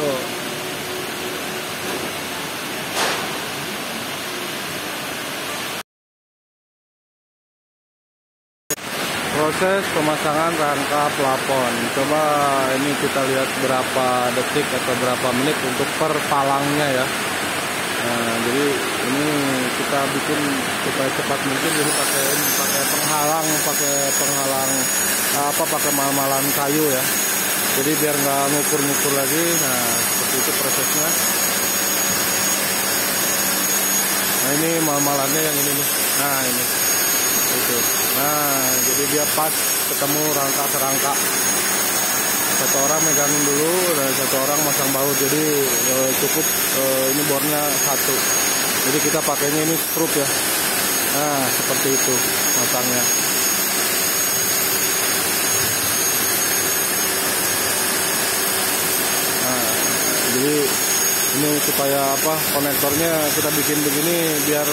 Tuh. Proses pemasangan rangka plafon. Coba ini kita lihat berapa detik atau berapa menit untuk per palangnya ya. Nah, jadi ini kita bikin supaya cepat mungkin, jadi pakai penghalang, pakai mal-malan kayu ya. Jadi biar nggak ngukur-ngukur lagi. Nah, seperti itu prosesnya. Nah, ini mal-malannya yang ini nih. Nah, ini itu. Nah, jadi dia pas ketemu rangka ke rangka. Satu orang megangin dulu dan satu orang masang baut. Jadi cukup ini bornya satu. Jadi kita pakainya ini skrup ya. Nah, seperti itu masangnya. Nah, jadi ini supaya konektornya kita bikin begini biar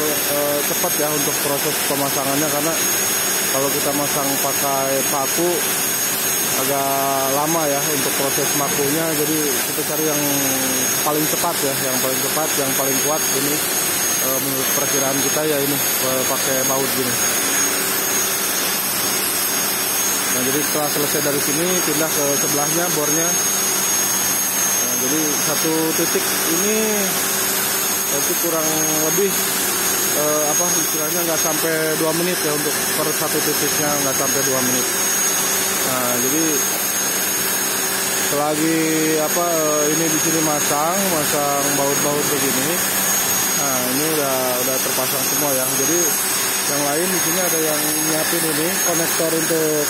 cepat ya untuk proses pemasangannya, karena kalau kita masang pakai paku agak lama ya untuk proses makunya. Jadi kita cari yang paling cepat ya, yang paling kuat ini menurut perkiraan kita ya, ini pakai baut gini. Nah, jadi setelah selesai dari sini pindah ke sebelahnya bornya. Nah, jadi satu titik ini itu kurang lebih istilahnya nggak sampai 2 menit ya, untuk per satu titiknya nggak sampai 2 menit. Nah, jadi selagi ini di sini masang baut-baut begini. Nah, ini udah terpasang semua ya. Jadi yang lain di sini ada yang nyiapin ini konektor untuk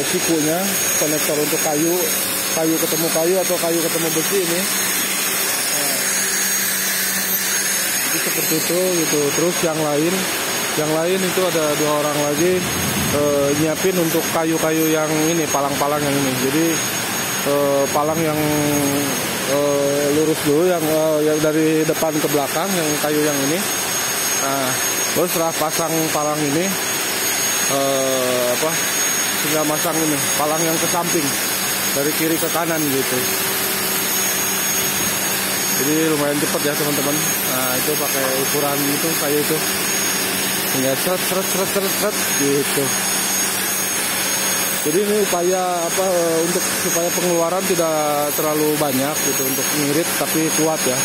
sikunya, konektor untuk kayu ketemu kayu atau kayu ketemu besi ini. Nah, jadi seperti itu gitu. Terus yang lain itu ada 2 orang lagi nyiapin untuk kayu-kayu yang ini, palang-palang yang ini. Jadi palang yang lurus dulu, yang dari depan ke belakang, yang kayu yang ini. Nah, terus setelah pasang palang ini tinggal masang ini palang yang ke samping dari kiri ke kanan gitu. Jadi lumayan cepat ya teman-teman. Nah, itu pakai ukuran itu kayu itu. Tinggal seret gitu. Jadi ini upaya untuk supaya pengeluaran tidak terlalu banyak gitu untuk ngirit, tapi kuat ya.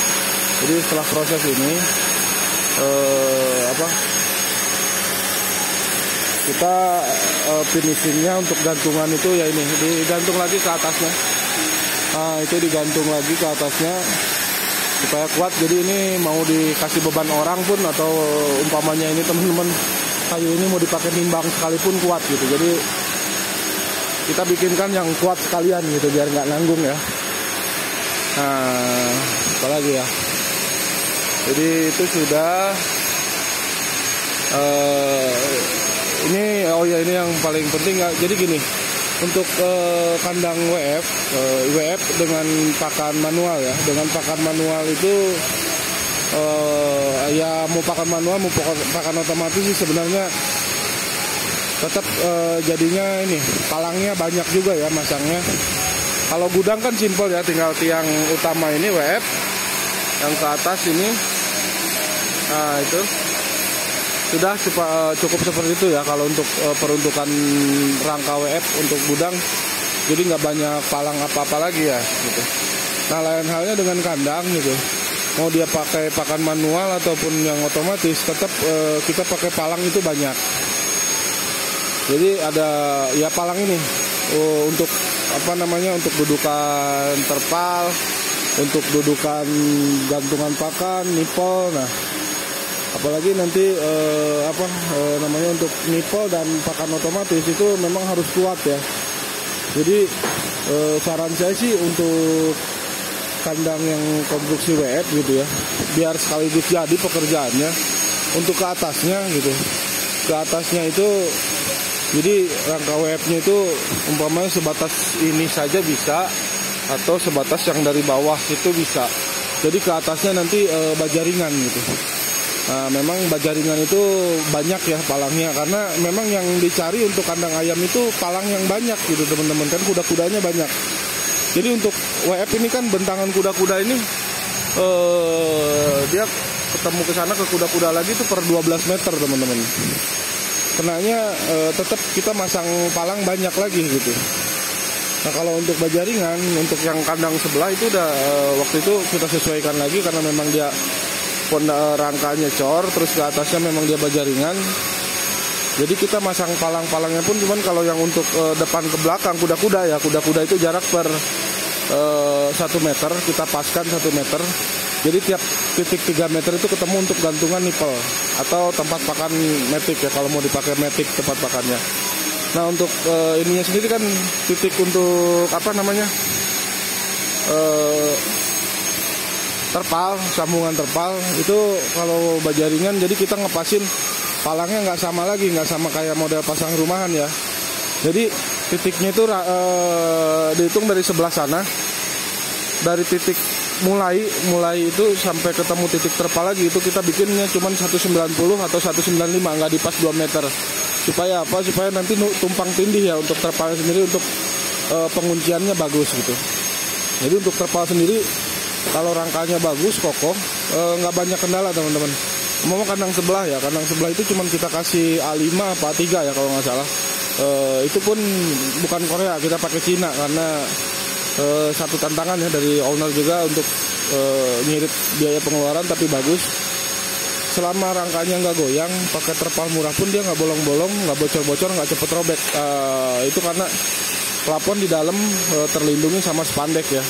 Jadi setelah proses ini kita finishingnya untuk gantungan itu ya, ini digantung lagi ke atasnya. Nah, itu digantung lagi ke atasnya supaya kuat. Jadi ini mau dikasih beban orang pun, atau umpamanya ini teman-teman kayu ini mau dipakai nimbang sekalipun kuat gitu. Jadi kita bikinkan yang kuat sekalian gitu biar nggak nanggung ya. Nah, apalagi ya. Jadi itu sudah ini yang paling penting. Jadi gini, untuk kandang WF dengan pakan manual ya. Dengan pakan manual itu ya mau pakan manual mau pakan otomatis sih sebenarnya tetap jadinya ini palangnya banyak juga ya masangnya. Kalau gudang kan simpel ya, tinggal tiang utama ini WF yang ke atas ini. Nah, itu sudah cukup seperti itu ya kalau untuk peruntukan rangka WF untuk gudang. Jadi nggak banyak palang apa-apa lagi ya gitu. Nah, lain halnya dengan kandang gitu. Mau dia pakai pakan manual ataupun yang otomatis, tetap kita pakai palang itu banyak. Jadi ada ya palang ini untuk untuk dudukan terpal, untuk dudukan gantungan pakan, nipol. Nah, apalagi nanti untuk nipol dan pakan otomatis itu memang harus kuat ya. Jadi saran saya sih untuk kandang yang konstruksi WF gitu ya, biar sekaligus jadi pekerjaannya untuk ke atasnya gitu. Ke atasnya itu jadi rangka WF-nya itu umpamanya sebatas ini saja bisa, atau sebatas yang dari bawah itu bisa. Jadi ke atasnya nanti bajaringan gitu. Nah, memang bajaringan itu banyak ya palangnya, karena memang yang dicari untuk kandang ayam itu palang yang banyak gitu teman-teman, kan kuda-kudanya banyak. Jadi untuk WF ini kan bentangan kuda-kuda ini dia ketemu ke sana ke kuda-kuda lagi itu per 12 meter teman-teman. Kenanya tetap kita masang palang banyak lagi gitu. Nah kalau untuk bajaringan, untuk yang kandang sebelah itu udah waktu itu kita sesuaikan lagi karena memang dia rangkanya cor, terus ke atasnya memang dia bajaringan. Jadi kita masang palang-palangnya pun cuman kalau yang untuk depan ke belakang kuda-kuda ya, kuda-kuda itu jarak per 1 meter, kita paskan 1 meter. Jadi tiap titik 3 meter itu ketemu untuk gantungan nipel atau tempat pakan metik ya, kalau mau dipakai metik tempat pakannya. Nah untuk ininya sendiri kan titik untuk apa namanya terpal, sambungan terpal itu kalau bajaringan, jadi kita ngepasin palangnya nggak sama lagi, nggak sama kayak model pasang rumahan ya. Jadi titiknya itu dihitung dari sebelah sana, dari titik mulai itu sampai ketemu titik terpal lagi itu kita bikinnya cuma 190 atau 195, nggak di pas 2 meter. Supaya apa? Supaya nanti tumpang tindih ya untuk terpalnya sendiri, untuk pengunciannya bagus gitu. Jadi untuk terpal sendiri kalau rangkanya bagus, kokoh, nggak banyak kendala teman-teman. Mau kandang sebelah ya, kandang sebelah itu cuma kita kasih A5 apa A3 ya kalau nggak salah. Itu pun bukan Korea, kita pakai Cina karena satu tantangan ya dari owner juga untuk ngirit biaya pengeluaran tapi bagus. Selama rangkanya nggak goyang, pakai terpal murah pun dia nggak bolong-bolong, nggak bocor-bocor, nggak cepet robek. Itu karena plafon di dalam terlindungi sama spandek ya.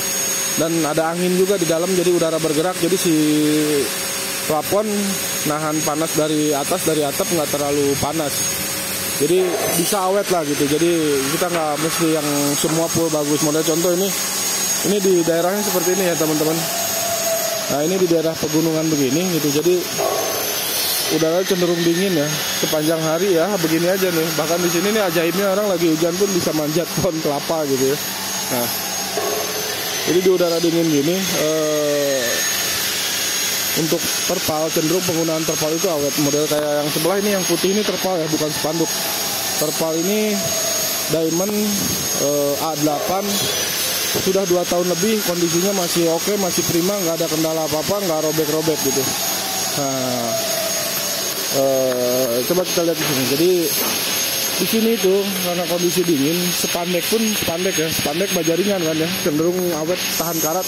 Dan ada angin juga di dalam, jadi udara bergerak, jadi si plafon nahan panas dari atas, dari atap nggak terlalu panas. Jadi bisa awet lah gitu. Jadi kita nggak mesti yang semua full bagus. Model contoh ini di daerahnya seperti ini ya teman-teman. Nah ini di daerah pegunungan begini gitu. Jadi udara cenderung dingin ya sepanjang hari ya, begini aja nih. Bahkan di sini nih ajaibnya orang lagi hujan pun bisa manjat pohon kelapa gitu ya. Nah jadi di udara dingin gini untuk terpal cenderung penggunaan terpal itu awet. Model kayak yang sebelah ini, yang putih ini terpal ya, bukan spanduk. Terpal ini Diamond A8, sudah 2 tahun lebih, kondisinya masih oke, masih prima, nggak ada kendala apa-apa, nggak robek-robek gitu. Nah coba kita lihat di sini. Jadi di sini itu karena kondisi dingin, spandek pun spandek ya, spandek bajaringan kan ya, cenderung awet, tahan karat.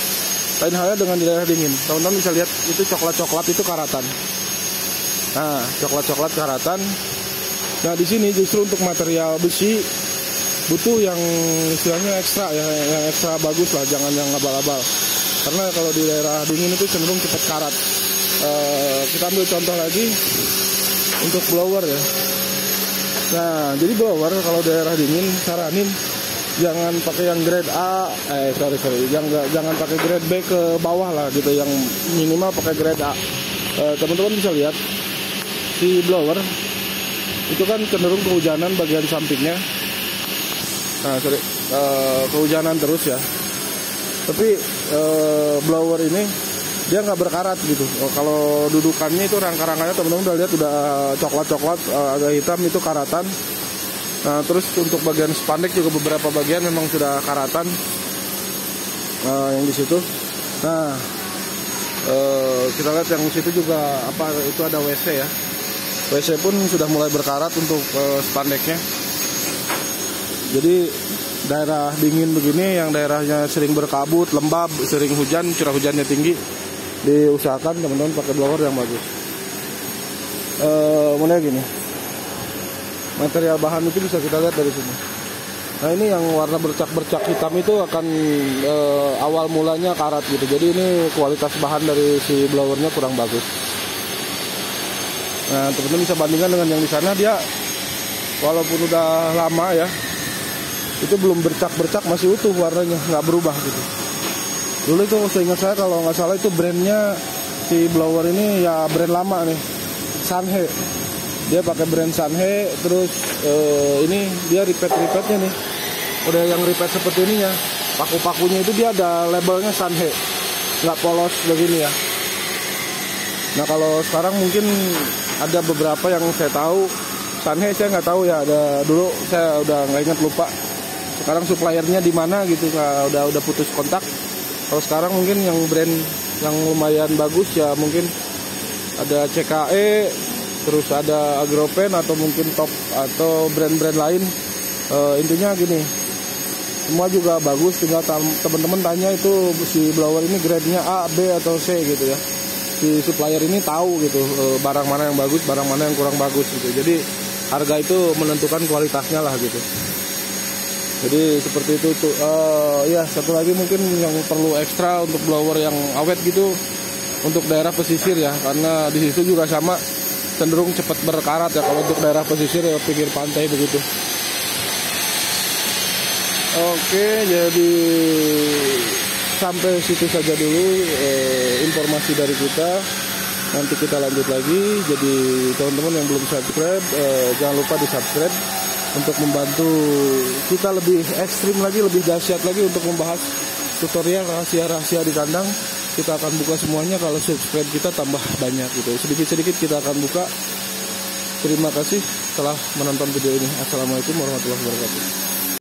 Lain halnya dengan di daerah dingin. Teman-teman bisa lihat itu coklat-coklat itu karatan. Nah, coklat-coklat karatan. Nah, di sini justru untuk material besi butuh yang istilahnya ekstra ya, yang ekstra bagus lah, jangan yang abal-abal. Karena kalau di daerah dingin itu cenderung cepat karat. Kita ambil contoh lagi untuk blower ya. Nah, jadi blower kalau daerah dingin saranin jangan pakai yang grade A, jangan pakai grade B ke bawah lah gitu, yang minimal pakai grade A. Teman-teman bisa lihat si blower itu kan cenderung kehujanan bagian sampingnya. Nah, kehujanan terus ya. Tapi blower ini dia nggak berkarat gitu. Kalau dudukannya itu rangka-rangkanya teman-teman udah lihat udah coklat-coklat, agak hitam, itu karatan. Nah, terus untuk bagian spandek juga beberapa bagian memang sudah karatan yang di situ. Nah, kita lihat yang di situ juga apa itu ada WC ya. WC pun sudah mulai berkarat untuk spandeknya. Jadi daerah dingin begini, yang daerahnya sering berkabut, lembab, sering hujan, curah hujannya tinggi, diusahakan teman-teman pakai blower yang bagus. Mulai gini. Material bahan itu bisa kita lihat dari sini. Nah ini yang warna bercak-bercak hitam itu akan awal mulanya karat gitu. Jadi ini kualitas bahan dari si blowernya kurang bagus. Nah teman-teman bisa bandingkan dengan yang di sana, dia walaupun udah lama ya, itu belum bercak-bercak, masih utuh warnanya, nggak berubah gitu. Dulu itu seingat saya kalau nggak salah itu brandnya si blower ini ya brand lama nih, Sanhe. Dia pakai brand Sanhe, terus ini dia ripet-ripetnya nih. Udah yang ripet seperti ininya. Paku-pakunya itu dia ada labelnya Sanhe. Nggak polos begini ya. Nah kalau sekarang mungkin ada beberapa yang saya tahu. Sanhe saya nggak tahu ya. Ada dulu saya udah nggak ingat, lupa. sekarang suppliernya di mana gitu, udah putus kontak. Kalau sekarang mungkin yang brand yang lumayan bagus ya mungkin ada CKE, terus ada Agropen atau mungkin Top atau brand-brand lain. Intinya gini, semua juga bagus, tinggal teman-teman tanya itu si blower ini grade-nya A, B atau C gitu ya. Si supplier ini tahu gitu barang mana yang bagus, barang mana yang kurang bagus gitu. Jadi harga itu menentukan kualitasnya lah gitu. Jadi seperti itu tuh. Ya satu lagi mungkin yang perlu ekstra untuk blower yang awet gitu untuk daerah pesisir ya, karena di situ juga sama cenderung cepat berkarat ya kalau untuk daerah pesisir ya, pinggir pantai begitu. Oke, jadi sampai situ saja dulu informasi dari kita. Nanti kita lanjut lagi. Jadi teman-teman yang belum subscribe, jangan lupa di subscribe untuk membantu kita lebih ekstrim lagi, lebih dahsyat lagi untuk membahas tutorial rahasia-rahasia di kandang. Kita akan buka semuanya kalau subscribe kita tambah banyak gitu. Sedikit-sedikit kita akan buka. Terima kasih telah menonton video ini. Assalamualaikum warahmatullahi wabarakatuh.